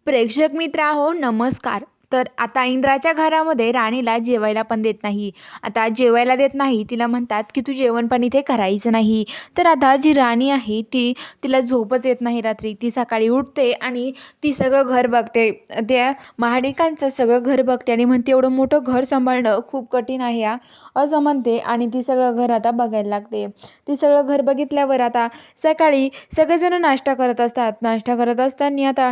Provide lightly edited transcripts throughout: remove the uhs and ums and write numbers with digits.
प्रेक्षक मित्रांनो नमस्कार. तर आता इंद्राच्या घरामध्ये राणीला जेवायला पण देत नाही. आता जेवायला देत नाही, तिला म्हणतात की तू जेवण पण इथे करायचं नाही. तर आता जी राणी आहे तिला झोपच येत नाही रात्री. ती सकाळी उठते आणि ती सगळं घर बघते. त्या महाडिकांचं सगळं घर बघते आणि म्हणते एवढं मोठं घर सांभाळणं खूप कठीण आहे हा, असं म्हणते आणि ती सगळं घर आता बघायला लागते. ती सगळं घर बघितल्यावर आता सकाळी सगळेजण नाश्ता करत असतात. नाश्ता करत असताना आता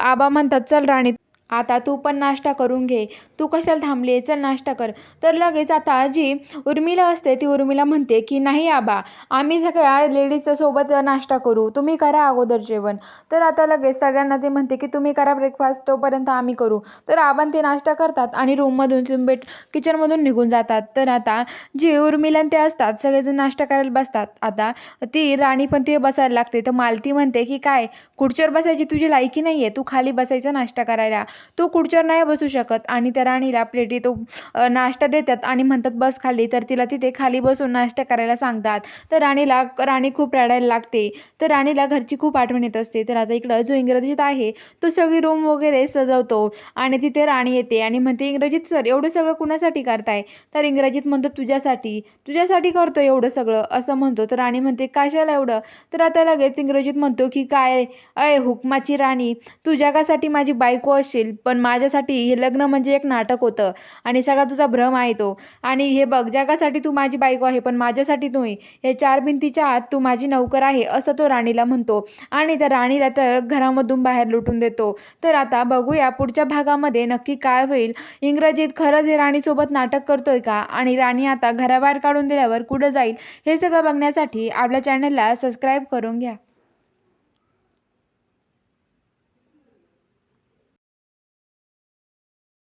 आबा म्हणतात, "चल राणी, आता तू पण नाश्ता करून घे. तू कशाला थांबली आहे? चल नाश्ता कर." तर लगेच आता जी उर्मिला असते ती उर्मिला म्हणते, की "नाही आबा, आम्ही सगळ्या लेडीजच्या सोबत नाश्ता करू. तुम्ही करा अगोदर जेवण." तर आता लगेच सगळ्यांना ते म्हणते, की "तुम्ही करा ब्रेकफास्ट, तोपर्यंत आम्ही करू." तर आबा ते नाश्ता करतात आणि रूममधून किचनमधून निघून जातात. तर आता जी उर्मिला आणि ते असतात सगळेजण नाश्ता करायला बसतात. आता ती राणी पण ते बसायला लागते. तर मालती म्हणते, की "काय खुर्चीवर बसायची तुझी लायकी नाहीये. तू खाली बसायचं नाश्ता करायला. तू खुर्चीवर नाही बसू शकत." आणि त्या राणीला प्लेटीत नाश्ता देतात आणि म्हणतात, "बस खाली." तर तिला तिथे खाली बसून नाश्ता करायला सांगतात. तर राणी खूप रडायला लागते. तर राणीला घरची खूप आठवण येत असते. तर आता इकडं जो इंग्रजित आहे तो सगळी रूम वगैरे सजवतो आणि तिथे राणी येते आणि म्हणते, "इंग्रजित सर, एवढं सगळं कुणासाठी करताय?" तर इंग्रजित म्हणतो, "तुझ्यासाठी. तुझ्यासाठी करतो एवढं सगळं," असं म्हणतो. तर राणी म्हणते, "कशाला एवढं?" तर आता लगेच इंग्रजीत म्हणतो, की "काय अय हुकमाची राणी, तू जगासाठी माझी बायको असशील, पण माझ्यासाठी हे लग्न म्हणजे एक नाटक होतं आणि सगळा तुझा भ्रम आहे तो. आणि हे बघ, जगासाठी तू माझी बायको आहे, पण माझ्यासाठी नाही. हे चार भिंतीच्या आत तू माझी नोकर आहे," असं तो राणीला म्हणतो आणि त्या राणीला तर घरामधून बाहेर लुटून देतो. तर आता बघूया पुढच्या भागामध्ये नक्की काय होईल. इंग्रजीत खरंच हे राणीसोबत नाटक करतोय का आणि राणी आता घराबाहेर काढून दिल्यावर कुठं जाईल, हे सगळं बघण्यासाठी आपल्या चॅनलला सबस्क्राईब करून घ्या.